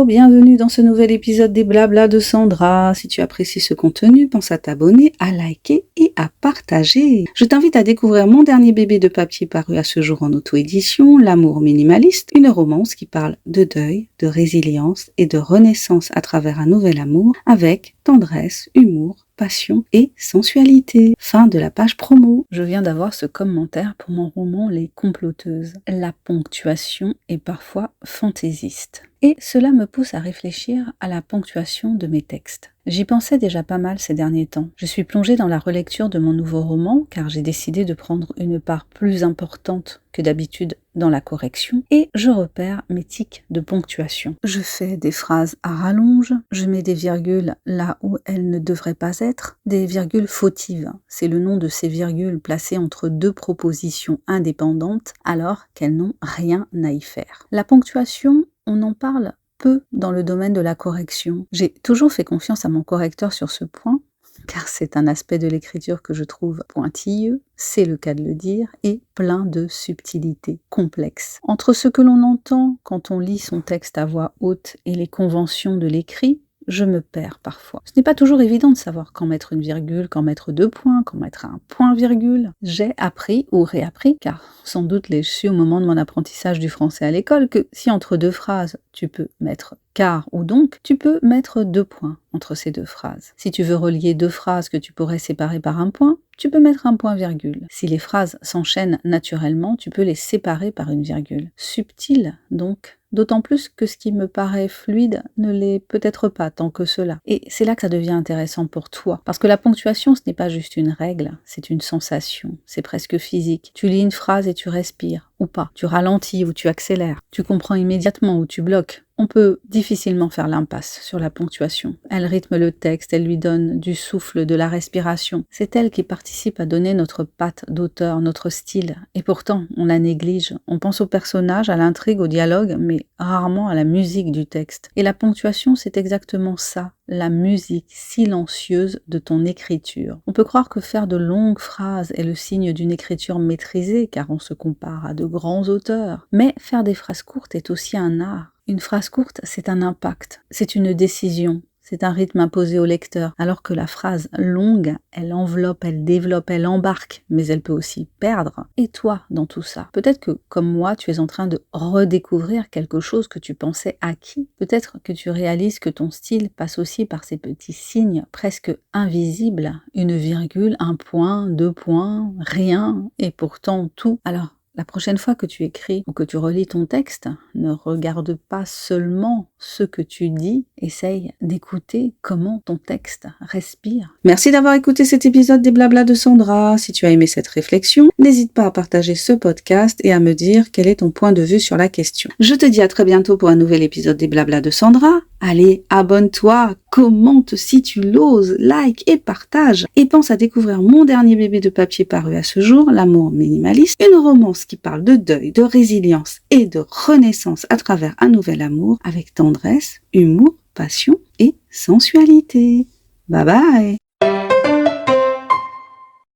bienvenue dans ce nouvel épisode des Blabla de Sandra. Si tu apprécies ce contenu, pense à t'abonner, à liker et à partager. Je t'invite à découvrir mon dernier bébé de papier paru à ce jour en auto-édition, L'amour minimaliste, une romance qui parle de deuil, de résilience et de renaissance à travers un nouvel amour avec tendresse, humour, passion et sensualité. Fin de la page promo. Je viens d'avoir ce commentaire pour mon roman Les Comploteuses. La ponctuation est parfois fantaisiste. Et cela me pousse à réfléchir à la ponctuation de mes textes. J'y pensais déjà pas mal ces derniers temps. Je suis plongée dans la relecture de mon nouveau roman car j'ai décidé de prendre une part plus importante que d'habitude dans la correction et je repère mes tics de ponctuation. Je fais des phrases à rallonge, je mets des virgules là où elles ne devraient pas être, des virgules fautives. C'est le nom de ces virgules placées entre deux propositions indépendantes alors qu'elles n'ont rien à y faire. La ponctuation, on en parle peu dans le domaine de la correction. J'ai toujours fait confiance à mon correcteur sur ce point, car c'est un aspect de l'écriture que je trouve pointilleux, c'est le cas de le dire, et plein de subtilités complexes. Entre ce que l'on entend quand on lit son texte à voix haute et les conventions de l'écrit, je me perds parfois. Ce n'est pas toujours évident de savoir quand mettre une virgule, quand mettre deux points, quand mettre un point-virgule. J'ai appris ou réappris, car sans doute l'ai-je su au moment de mon apprentissage du français à l'école, que si entre deux phrases tu peux mettre car ou donc, tu peux mettre deux points entre ces deux phrases. Si tu veux relier deux phrases que tu pourrais séparer par un point, tu peux mettre un point-virgule. Si les phrases s'enchaînent naturellement, tu peux les séparer par une virgule. Subtil, donc, d'autant plus que ce qui me paraît fluide ne l'est peut-être pas tant que cela. Et c'est là que ça devient intéressant pour toi. Parce que la ponctuation, ce n'est pas juste une règle, c'est une sensation, c'est presque physique. Tu lis une phrase et tu respires, ou pas. Tu ralentis ou tu accélères. Tu comprends immédiatement ou tu bloques. On peut difficilement faire l'impasse sur la ponctuation. Elle rythme le texte, elle lui donne du souffle, de la respiration. C'est elle qui participe à donner notre patte d'auteur, notre style. Et pourtant, on la néglige. On pense au personnage, à l'intrigue, au dialogue, mais rarement à la musique du texte. Et la ponctuation, c'est exactement ça, la musique silencieuse de ton écriture. On peut croire que faire de longues phrases est le signe d'une écriture maîtrisée, car on se compare à de grands auteurs. Mais faire des phrases courtes est aussi un art. Une phrase courte, c'est un impact, c'est une décision, c'est un rythme imposé au lecteur, alors que la phrase longue, elle enveloppe, elle développe, elle embarque, mais elle peut aussi perdre. Et toi, dans tout ça, peut-être que, comme moi, tu es en train de redécouvrir quelque chose que tu pensais acquis. Peut-être que tu réalises que ton style passe aussi par ces petits signes presque invisibles, une virgule, un point, deux points, rien, et pourtant tout. Alors, la prochaine fois que tu écris ou que tu relis ton texte, ne regarde pas seulement ce que tu dis, essaye d'écouter comment ton texte respire. Merci d'avoir écouté cet épisode des Blabla de Sandra. Si tu as aimé cette réflexion, n'hésite pas à partager ce podcast et à me dire quel est ton point de vue sur la question. Je te dis à très bientôt pour un nouvel épisode des Blabla de Sandra. Allez, abonne-toi, commente si tu l'oses, like et partage. Et pense à découvrir mon dernier bébé de papier paru à ce jour, L'amour minimaliste, une romance qui parle de deuil, de résilience et de renaissance à travers un nouvel amour avec tendresse, humour, passion et sensualité. Bye bye!